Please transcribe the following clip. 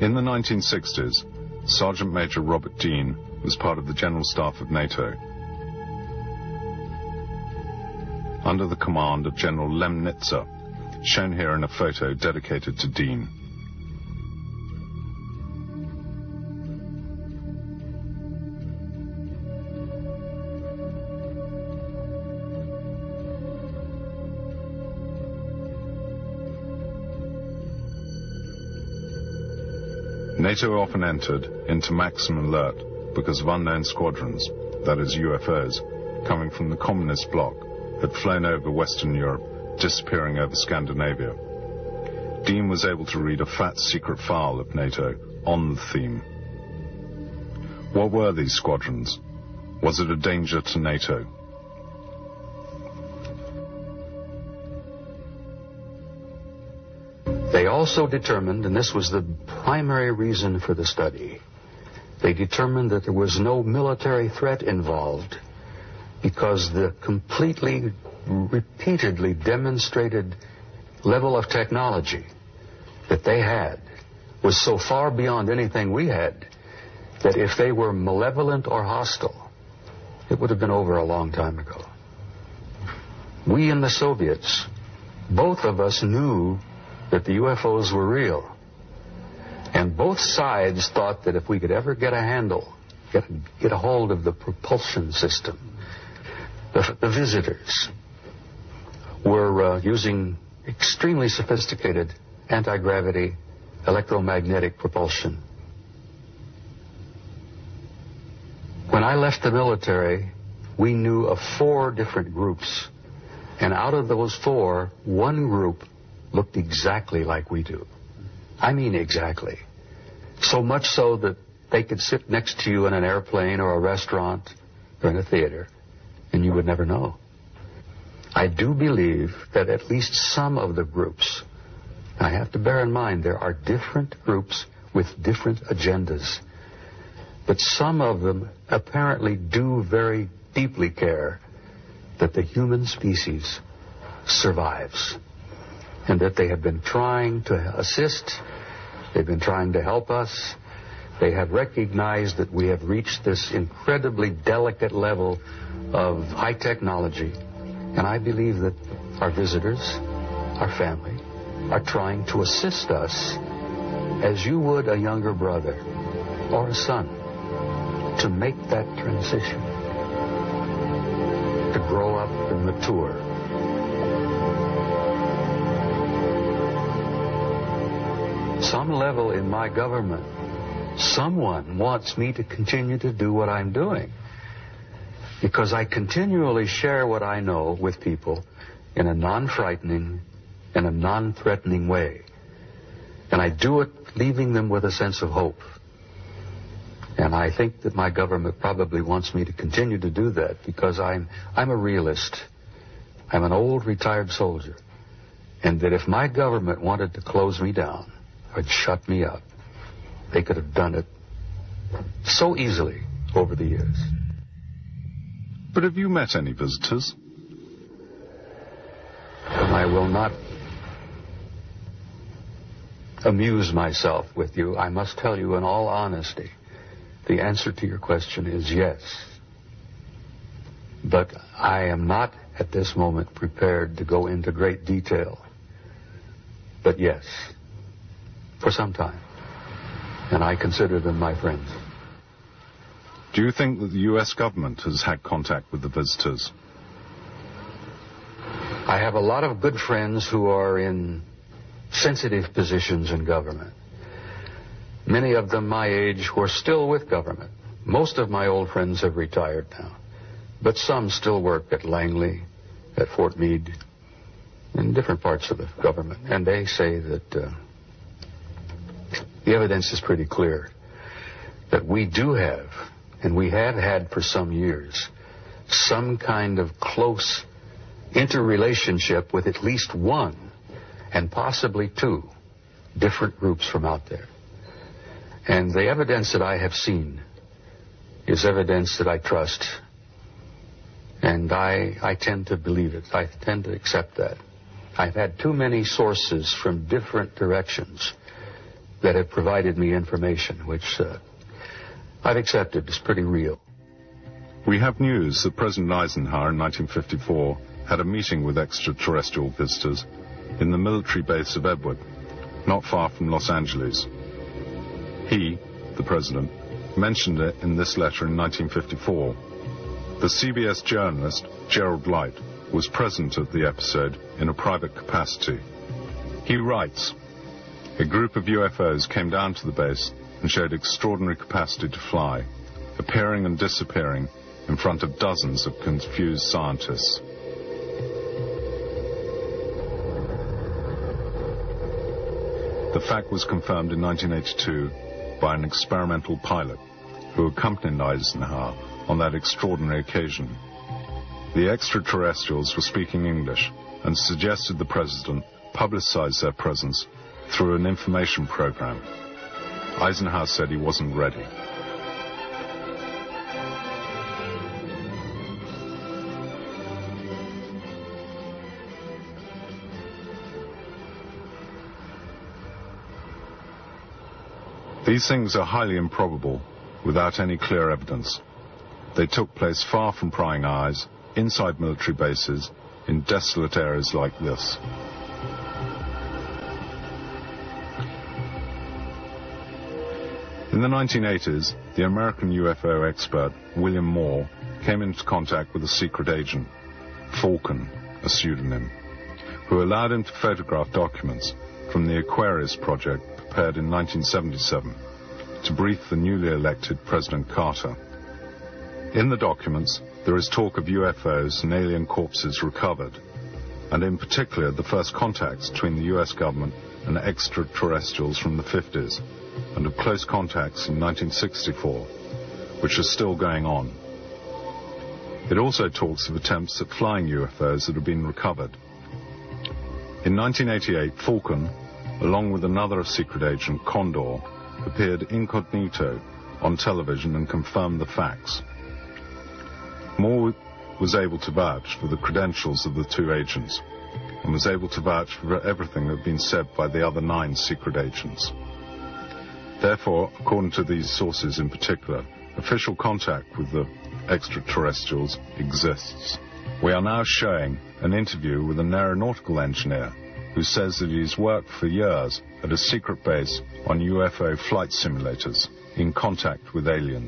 In the 1960s, Sergeant Major Robert Dean was part of the General Staff of NATO. Under the command of General Lemnitzer, shown here in a photo dedicated to Dean. NATO often entered into maximum alert because of unknown squadrons, that is UFOs, coming from the communist bloc, had flown over Western Europe, disappearing over Scandinavia. Dean was able to read a fat secret file of NATO on the theme. What were these squadrons? Was it a danger to NATO? They also determined, and this was the primary reason for the study, they determined that there was no military threat involved because the completely, repeatedly demonstrated level of technology that they had was so far beyond anything we had that if they were malevolent or hostile, it would have been over a long time ago. We and the Soviets, both of us knew that the UFOs were real. And both sides thought that if we could ever get a handle, get a hold of the propulsion system, the visitors were using extremely sophisticated anti-gravity electromagnetic propulsion. When I left the military, we knew of 4 different groups. And out of those 4, one group looked exactly like we do. I mean exactly. So much so that they could sit next to you in an airplane or a restaurant or in a theater, and you would never know. I do believe that at least some of the groups, I have to bear in mind there are different groups with different agendas, but some of them apparently do very deeply care that the human species survives, and that they have been trying to assist, they've been trying to help us. They have recognized that we have reached this incredibly delicate level of high technology, and I believe that our visitors, our family, are trying to assist us as you would a younger brother or a son to make that transition, to grow up and mature. Some level in my government, someone wants me to continue to do what I'm doing, because I continually share what I know with people in a non-frightening and a non-threatening way. And I do it leaving them with a sense of hope. And I think that my government probably wants me to continue to do that because I'm a realist. I'm an old retired soldier. And that if my government wanted to close me down or shut me up, they could have done it so easily over the years. But have you met any visitors? I will not amuse myself with you. I must tell you in all honesty, the answer to your question is yes. But I am not at this moment prepared to go into great detail. But yes, for some time. And I consider them my friends. Do you think that the U.S. government has had contact with the visitors? I have a lot of good friends who are in sensitive positions in government. Many of them my age who are still with government. Most of my old friends have retired now. But some still work at Langley, at Fort Meade, in different parts of the government. And they say that the evidence is pretty clear that we do have, and we have had for some years, some kind of close interrelationship with at least one, and possibly two, different groups from out there. And the evidence that I have seen is evidence that I trust. And I tend to believe it. I tend to accept that. I've had too many sources from different directions that have provided me information, which I've accepted as pretty real. We have news that President Eisenhower in 1954 had a meeting with extraterrestrial visitors in the military base of Edward, not far from Los Angeles. He, the president, mentioned it in this letter in 1954. The CBS journalist, Gerald Light, was present at the episode in a private capacity. He writes, "A group of UFOs came down to the base and showed extraordinary capacity to fly, appearing and disappearing in front of dozens of confused scientists." The fact was confirmed in 1982 by an experimental pilot who accompanied Eisenhower on that extraordinary occasion. The extraterrestrials were speaking English and suggested the president publicize their presence through an information program. Eisenhower said he wasn't ready. These things are highly improbable without any clear evidence. They took place far from prying eyes, inside military bases, in desolate areas like this. In the 1980s, the American UFO expert William Moore came into contact with a secret agent, Falcon, a pseudonym, who allowed him to photograph documents from the Aquarius project prepared in 1977 to brief the newly elected President Carter. In the documents, there is talk of UFOs and alien corpses recovered, and in particular the first contacts between the US government and extraterrestrials from the 50s, and of close contacts in 1964, which are still going on. It also talks of attempts at flying UFOs that have been recovered. In 1988, Falcon, along with another secret agent, Condor, appeared incognito on television and confirmed the facts. Moore was able to vouch for the credentials of the two agents and was able to vouch for everything that had been said by the other 9 secret agents. Therefore, according to these sources in particular, official contact with the extraterrestrials exists. We are now showing an interview with an aeronautical engineer who says that he's worked for years at a secret base on UFO flight simulators in contact with aliens.